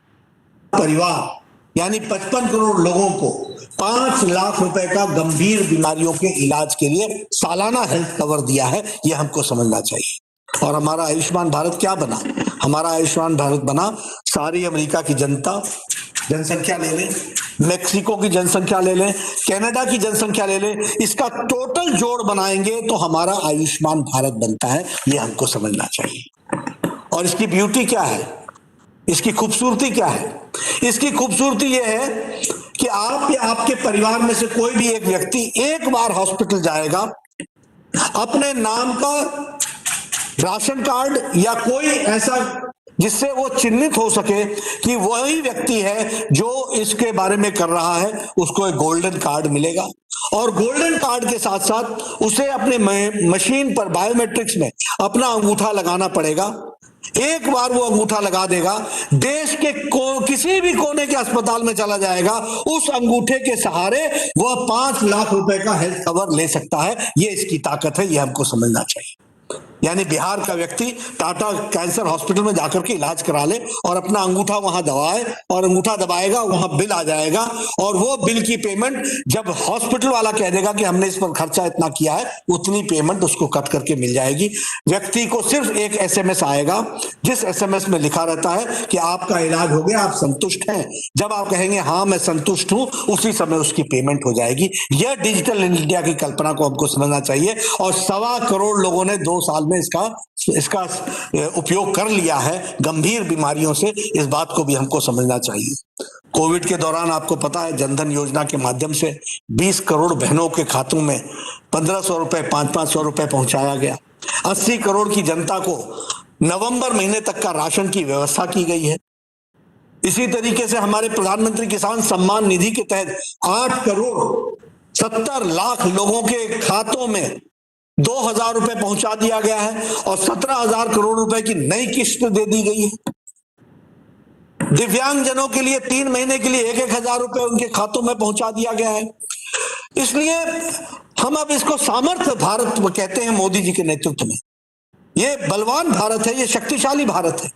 परिवार यानी 55 करोड़ लोगों को 5 लाख रुपए का गंभीर बीमारियों के इलाज के लिए सालाना हेल्थ कवर दिया है। यह हमको समझना चाहिए। और हमारा आयुष्मान भारत क्या बना? हमारा आयुष्मान भारत बना सारी अमेरिका की जनसंख्या ले लें, मेक्सिको की जनसंख्या ले लें, कनाडा की जनसंख्या ले लें, इसका टोटल जोड़ बनाएंगे तो हमारा आयुष्मान भारत बनता है। यह हमको समझना चाहिए। और इसकी ब्यूटी क्या है, इसकी खूबसूरती क्या है? इसकी खूबसूरती यह है कि आप या आपके परिवार में से कोई भी एक व्यक्ति एक बार हॉस्पिटल जाएगा, अपने नाम का राशन कार्ड या कोई ऐसा जिससे वो चिन्हित हो सके कि वही व्यक्ति है जो इसके बारे में कर रहा है, उसको एक गोल्डन कार्ड मिलेगा। और गोल्डन कार्ड के साथ साथ उसे अपने मशीन पर बायोमेट्रिक्स में अपना अंगूठा लगाना पड़ेगा। एक बार वो अंगूठा लगा देगा, देश के किसी भी कोने के अस्पताल में चला जाएगा, उस अंगूठे के सहारे वह 5 लाख रुपए का हेल्थ कवर ले सकता है। ये इसकी ताकत है, ये हमको समझना चाहिए। यानी बिहार का व्यक्ति टाटा कैंसर हॉस्पिटल में जाकर के इलाज करा ले और अपना अंगूठा वहां दबाए, और अंगूठा दबाएगा, वहां बिल आ जाएगा, और वो बिल की पेमेंट जब हॉस्पिटल वाला कह देगा कि हमने इस पर खर्चा इतना किया है, उतनी पेमेंट उसको कट करके मिल जाएगी। व्यक्ति को सिर्फ एक SMS आएगा, जिस SMS में लिखा रहता है कि आपका इलाज हो गया, आप संतुष्ट हैं। जब आप कहेंगे हाँ मैं संतुष्ट हूं, उसी समय उसकी पेमेंट हो जाएगी। यह डिजिटल इंडिया की कल्पना को हमको समझना चाहिए, और 1.25 करोड़ लोगों ने 2 साल में इसका उपयोग कर लिया है गंभीर बीमारियों से। इस बात को भी हमको समझना चाहिए। कोविड के दौरान आपको पता है जनधन योजना के माध्यम से 20 करोड़ बहनों के खातों में 1500 रुपए 500 रुपए पहुंचाया गया। 80 करोड़ की जनता को नवंबर महीने तक का राशन की व्यवस्था की गई है। इसी तरीके से हमारे प्रधानमंत्री किसान सम्मान निधि के तहत 8 करोड़ 70 लाख लोगों के खातों में 2000 रुपए पहुंचा दिया गया है, और 17,000 करोड़ रुपए की नई किस्त दे दी गई है। दिव्यांगजनों के लिए 3 महीने के लिए 1,000 रुपए उनके खातों में पहुंचा दिया गया है। इसलिए हम अब इसको सामर्थ्य भारत कहते हैं मोदी जी के नेतृत्व में। ये बलवान भारत है, ये शक्तिशाली भारत है।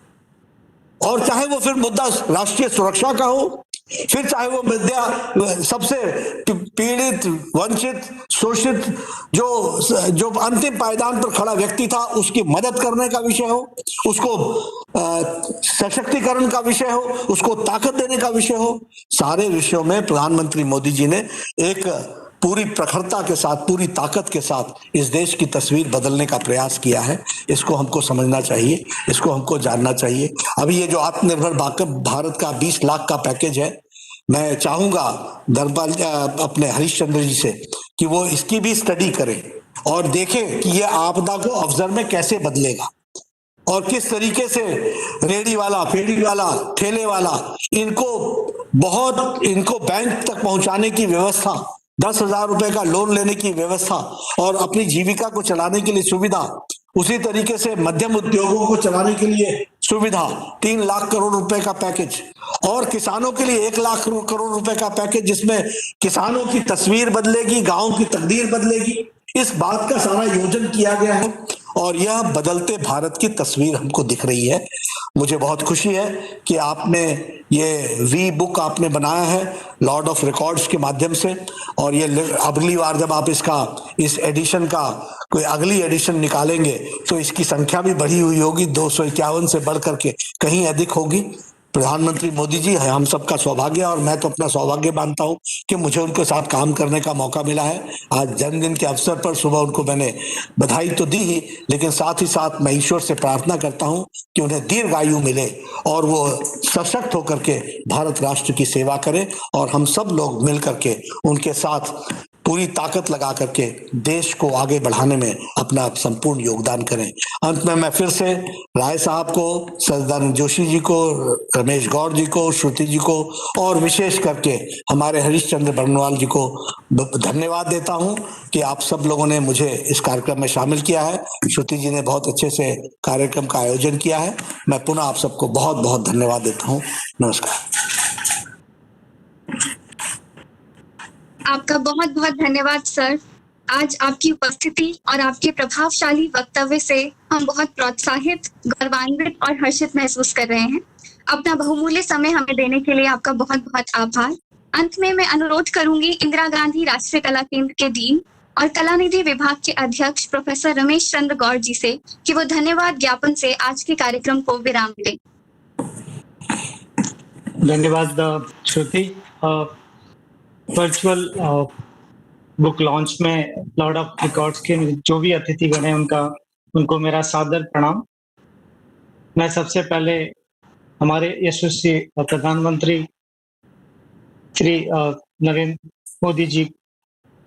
और चाहे वो फिर मुद्दा राष्ट्रीय सुरक्षा का हो, फिर चाहे वो मुद्दा सबसे पीड़ित, वंचित, शोषित जो अंतिम पायदान पर खड़ा व्यक्ति था उसकी मदद करने का विषय हो, उसको सशक्तिकरण का विषय हो, उसको ताकत देने का विषय हो, सारे विषयों में प्रधानमंत्री मोदी जी ने एक पूरी प्रखरता के साथ, पूरी ताकत के साथ इस देश की तस्वीर बदलने का प्रयास किया है। इसको हमको समझना चाहिए, इसको हमको जानना चाहिए। अभी ये जो आत्मनिर्भर भारत का 20 लाख का पैकेज है, मैं चाहूंगा दरबार अपने हरीशचंद्र जी से कि वो इसकी भी स्टडी करें और देखें कि ये आपदा को अवसर में कैसे बदलेगा, और किस तरीके से रेडी वाला, फेरी वाला, ठेले वाला, इनको बैंक तक पहुंचाने की व्यवस्था, 10,000 रुपए का लोन लेने की व्यवस्था, और अपनी जीविका को चलाने के लिए सुविधा, उसी तरीके से मध्यम उद्योगों को चलाने के लिए सुविधा, 3 लाख करोड़ रुपए का पैकेज, और किसानों के लिए 1 लाख करोड़ रुपए का पैकेज, जिसमें किसानों की तस्वीर बदलेगी, गांव की तकदीर बदलेगी। इस बात का सारा योजन किया गया है, और यह बदलते भारत की तस्वीर हमको दिख रही है। मुझे बहुत खुशी है कि आपने ये वी बुक आपने बनाया है लॉर्ड ऑफ रिकॉर्ड्स के माध्यम से, और ये अगली बार जब आप इस एडिशन का कोई अगली एडिशन निकालेंगे तो इसकी संख्या भी बढ़ी हुई होगी, 251 से बढ़ करके कहीं अधिक होगी। प्रधानमंत्री मोदी जी है हम सबका सौभाग्य, और मैं तो अपना सौभाग्य मानता हूं कि मुझे उनके साथ काम करने का मौका मिला है। आज जन्मदिन के अवसर पर सुबह उनको मैंने बधाई तो दी ही, लेकिन साथ ही साथ मैं ईश्वर से प्रार्थना करता हूं कि उन्हें दीर्घायु मिले और वो सशक्त होकर के भारत राष्ट्र की सेवा करें, और हम सब लोग मिल करके उनके साथ पूरी ताकत लगा करके देश को आगे बढ़ाने में अपना संपूर्ण योगदान करें। अंत में मैं फिर से राय साहब को, सदानंद जोशी जी को, रमेश गौड़ जी को, श्रुति जी को, और विशेष करके हमारे हरीशचंद्र बर्नवाल जी को धन्यवाद देता हूं कि आप सब लोगों ने मुझे इस कार्यक्रम में शामिल किया है। श्रुति जी ने बहुत अच्छे से कार्यक्रम का आयोजन किया है। मैं पुनः आप सबको बहुत बहुत धन्यवाद देता हूं। नमस्कार। आपका बहुत बहुत धन्यवाद सर। आज आपकी उपस्थिति और आपके प्रभावशाली वक्तव्य से हम बहुत प्रोत्साहित, गौरवान्वित और हर्षित महसूस कर रहे हैं। अपना बहुमूल्य समय हमें देने के लिए आपका बहुत बहुत आभार। अंत में मैं अनुरोध करूंगी इंदिरा गांधी राष्ट्रीय कला केंद्र के डीन और कलानिधि विभाग के अध्यक्ष प्रोफेसर रमेश चंद्र गौड़ जी से कि वो धन्यवाद ज्ञापन से आज के कार्यक्रम को विराम दें। धन्यवाद श्रुति। वर्चुअल बुक लॉन्च में लॉर्ड ऑफ रिकॉर्ड्स के जो भी अतिथिगण हैं उनको मेरा सादर प्रणाम। मैं सबसे पहले हमारे यशस्वी प्रधानमंत्री श्री नरेंद्र मोदी जी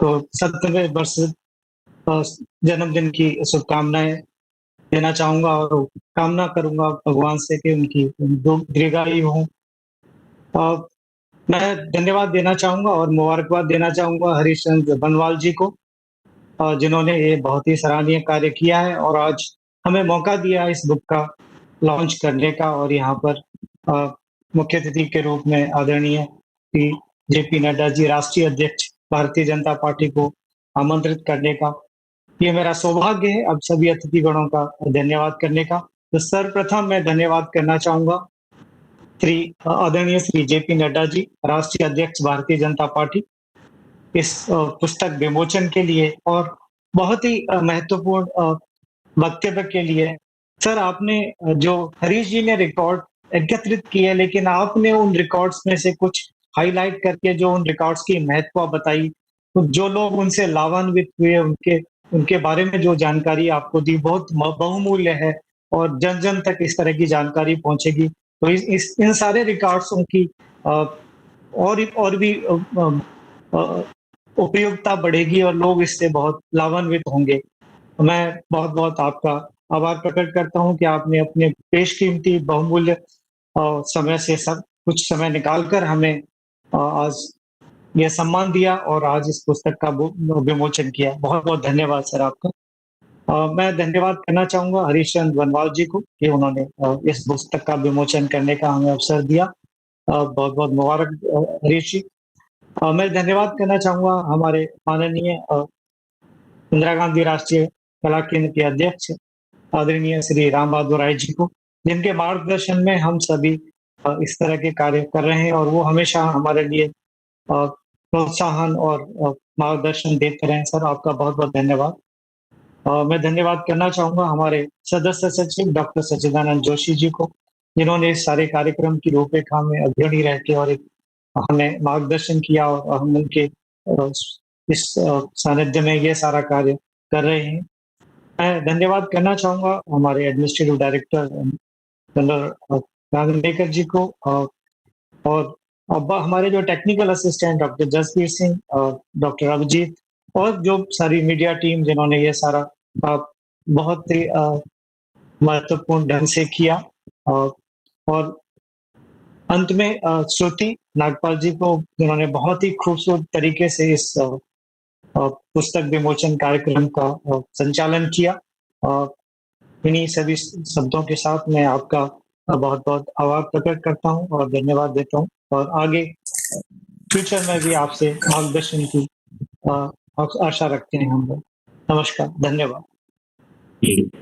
को 70वें वर्ष जन्मदिन की शुभकामनाएं देना चाहूंगा, और कामना करूंगा भगवान से कि उनकी दीर्घायु हो। मैं धन्यवाद देना चाहूंगा और मुबारकबाद देना चाहूंगा हरीशचंद्र बर्नवाल जी को, जिन्होंने ये बहुत ही सराहनीय कार्य किया है और आज हमें मौका दिया है इस बुक का लॉन्च करने का और यहाँ पर मुख्य अतिथि के रूप में आदरणीय श्री जेपी नड्डा जी, राष्ट्रीय अध्यक्ष भारतीय जनता पार्टी को आमंत्रित करने का ये मेरा सौभाग्य है। अब सभी अतिथिगणों का धन्यवाद करने का। तो सर्वप्रथम मैं धन्यवाद करना चाहूंगा आदरणीय श्री जेपी नड्डा जी, राष्ट्रीय अध्यक्ष भारतीय जनता पार्टी, इस पुस्तक विमोचन के लिए और बहुत ही महत्वपूर्ण वक्तव्य के लिए। सर, आपने जो हरीश जी ने रिकॉर्ड एकत्रित किए, लेकिन आपने उन रिकॉर्ड्स में से कुछ हाईलाइट करके जो उन रिकॉर्ड्स की महत्व बताई, तो जो लोग उनसे लाभान्वित हुए उनके बारे में जो जानकारी आपको दी बहुत बहुमूल्य है और जन जन तक इस तरह की जानकारी पहुंचेगी। तो इन सारे रिकॉर्ड्सों की और भी उपयोगिता बढ़ेगी और लोग इससे बहुत लाभान्वित होंगे। मैं बहुत बहुत आपका आभार प्रकट करता हूं कि आपने अपने बेशकीमती बहुमूल्य समय से सब कुछ समय निकालकर हमें आज यह सम्मान दिया और आज इस पुस्तक का विमोचन किया। बहुत बहुत धन्यवाद सर आपका। मैं धन्यवाद करना चाहूंगा हरीश चंद्र वनवाल जी को कि उन्होंने इस पुस्तक का विमोचन करने का हमें अवसर दिया। बहुत बहुत मुबारक हरीश जी। मैं धन्यवाद करना चाहूंगा हमारे माननीय इंदिरा गांधी राष्ट्रीय कला केंद्र के अध्यक्ष आदरणीय श्री राम बहादुर राय जी को, जिनके मार्गदर्शन में हम सभी इस तरह के कार्य कर रहे हैं और वो हमेशा हमारे लिए प्रोत्साहन और मार्गदर्शन देते रहे। सर, आपका बहुत बहुत धन्यवाद। मैं धन्यवाद करना चाहूंगा हमारे सदस्य सचिव डॉक्टर सच्चिदानंद जोशी जी को, जिन्होंने इस सारे कार्यक्रम की रूपरेखा में अग्रणी रह के और हमें मार्गदर्शन किया और हम उनके इस सानिध्य में ये सारा कार्य कर रहे हैं। मैं धन्यवाद करना चाहूंगा हमारे administrative director general Raghavendra ji को और अब हमारे जो technical assistant doctor Jasvir Singh, doctor Abhijit और जो सारी मीडिया टीम जिन्होंने ये सारा बहुत ही महत्वपूर्ण ढंग से किया। और अंत में श्रुति नागपाल जी को, जिन्होंने बहुत ही खूबसूरत तरीके से इस पुस्तक विमोचन कार्यक्रम का संचालन किया। इन्हीं सभी शब्दों के साथ मैं आपका बहुत बहुत आभार प्रकट करता हूं और धन्यवाद देता हूं और आगे फ्यूचर में भी आपसे मार्गदर्शन की आशा रखते हैं हम लोग। नमस्कार, धन्यवाद।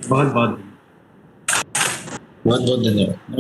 बहुत बहुत बहुत बहुत धन्यवाद।